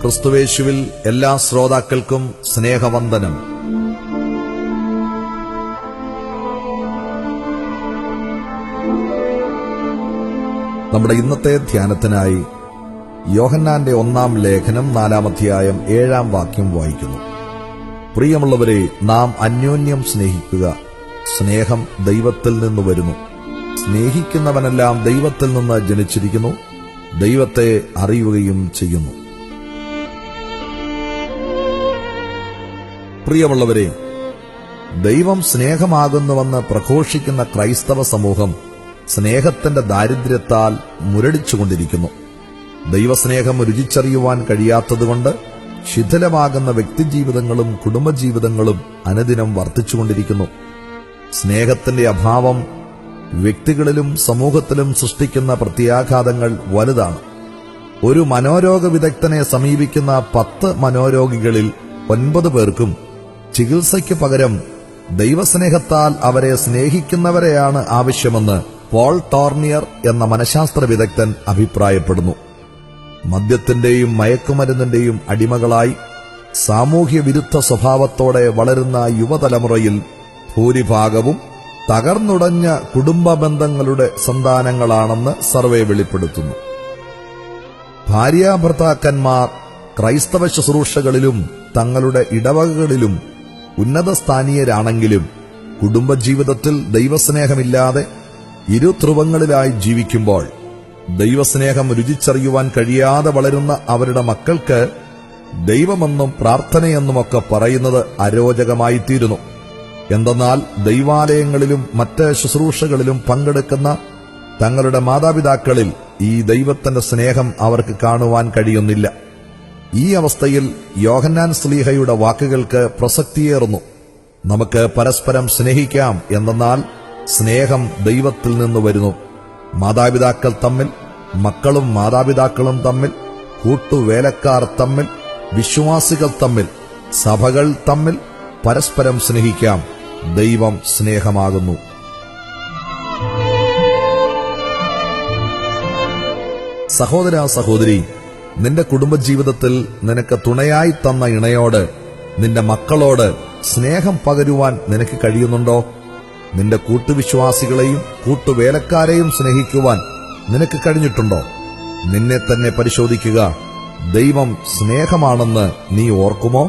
ക്രിസ്തുവേശുവിൽ എല്ലാ ശ്രോതാക്കൾക്കും സ്നേഹവന്ദനം. നമ്മുടെ ഇന്നത്തെ ധ്യാനത്തിനായി യോഹന്നാന്റെ 1-ാം ലേഖനം 4-ാം അധ്യായം 7-ാം വാക്യം വായിക്കുന്നു. പ്രിയമുള്ളവരെ, നാം അന്യോന്യം സ്നേഹിക്കുക. സ്നേഹം ദൈവത്തിൽ നിന്ന് വരുന്നു. സ്നേഹിക്കുന്നവനെല്ലാം ദൈവത്തിൽ നിന്ന് ജനിച്ചിരിക്കുന്നു, ദൈവത്തെ അറിയുകയും ചെയ്യുന്നു. പ്രിയമുള്ളവരെ, ദൈവം സ്നേഹമാകുന്നുവെന്ന് പ്രഘോഷിക്കുന്ന ക്രൈസ്തവ സമൂഹം സ്നേഹത്തിന്റെ ദാരിദ്ര്യത്താൽ മുരടിച്ചുകൊണ്ടിരിക്കുന്നു. ദൈവസ്നേഹം രുചിച്ചറിയുവാൻ കഴിയാത്തതുകൊണ്ട് ശിഥിലമാകുന്ന വ്യക്തിജീവിതങ്ങളും കുടുംബജീവിതങ്ങളും അനുദിനം വർദ്ധിച്ചുകൊണ്ടിരിക്കുന്നു. സ്നേഹത്തിന്റെ അഭാവം വ്യക്തികളിലും സമൂഹത്തിലും സൃഷ്ടിക്കുന്ന പ്രത്യാഘാതങ്ങൾ വലുതാണ്. ഒരു മനോരോഗ വിദഗ്ധനെ സമീപിക്കുന്ന 10 മനോരോഗികളിൽ 9 പേർക്കും ചികിത്സയ്ക്ക് പകരം ദൈവസ്നേഹത്താൽ അവരെ സ്നേഹിക്കുന്നവരെയാണ് ആവശ്യമെന്ന് പോൾ ടോർണിയർ എന്ന മനഃശാസ്ത്ര വിദഗ്ധൻ അഭിപ്രായപ്പെടുന്നു. മദ്യത്തിന്റെയും മയക്കുമരുന്നിന്റെയും അടിമകളായി സാമൂഹ്യ വിരുദ്ധ സ്വഭാവത്തോടെ വളരുന്ന യുവതലമുറയിൽ ഭൂരിഭാഗവും തകർന്നുടഞ്ഞ കുടുംബ ബന്ധങ്ങളുടെ സന്താനങ്ങളാണെന്ന് സർവേ വെളിപ്പെടുത്തുന്നു. ഭാര്യാഭർത്താക്കന്മാർ ക്രൈസ്തവ ശുശ്രൂഷകളിലും തങ്ങളുടെ ഇടവകകളിലും ഉന്നതസ്ഥാനീയരാണെങ്കിലും കുടുംബജീവിതത്തിൽ ദൈവസ്നേഹമില്ലാതെ ഇരുധ്രുവങ്ങളിലായി ജീവിക്കുമ്പോൾ ദൈവസ്നേഹം രുചിച്ചറിയുവാൻ കഴിയാതെ വളരുന്ന അവരുടെ മക്കൾക്ക് ദൈവമെന്നും പ്രാർത്ഥനയെന്നുമൊക്കെ പറയുന്നത് അരോചകമായിത്തീരുന്നു. എന്തെന്നാൽ ദൈവാലയങ്ങളിലും മറ്റ് ശുശ്രൂഷകളിലും പങ്കെടുക്കുന്ന തങ്ങളുടെ മാതാപിതാക്കളിൽ ഈ ദൈവത്തിന്റെ സ്നേഹം അവർക്ക് കാണുവാൻ കഴിയുന്നില്ല. ഈ അവസ്ഥയിൽ യോഹന്നാൻ ശ്ലീഹയുടെ വാക്കുകൾക്ക് പ്രസക്തിയേറുന്നു. നമുക്ക് പരസ്പരം സ്നേഹിക്കാം, എന്തെന്നാൽ സ്നേഹം ദൈവത്തിൽ നിന്ന് വരുന്നു. മാതാപിതാക്കൾ തമ്മിൽ, മക്കളും മാതാപിതാക്കളും തമ്മിൽ, കൂട്ടുവേലക്കാർ തമ്മിൽ, വിശ്വാസികൾ തമ്മിൽ, സഭകൾ തമ്മിൽ പരസ്പരം സ്നേഹിക്കാം. ദൈവം സ്നേഹമാകുന്നു. സഹോദര, സഹോദരി, നിന്റെ കുടുംബജീവിതത്തിൽ നിനക്ക് തുണയായി തന്ന ഇണയോട്, നിന്റെ മക്കളോട് സ്നേഹം പകരുവാൻ നിനക്ക് കഴിയുന്നുണ്ടോ? നിന്റെ കൂട്ടുവിശ്വാസികളെയും കൂട്ടുവേലക്കാരെയും സ്നേഹിക്കുവാൻ നിനക്ക് കഴിഞ്ഞിട്ടുണ്ടോ? നിന്നെ തന്നെ പരിശോധിക്കുക. ദൈവം സ്നേഹമാണെന്ന് നീ ഓർക്കുമോ?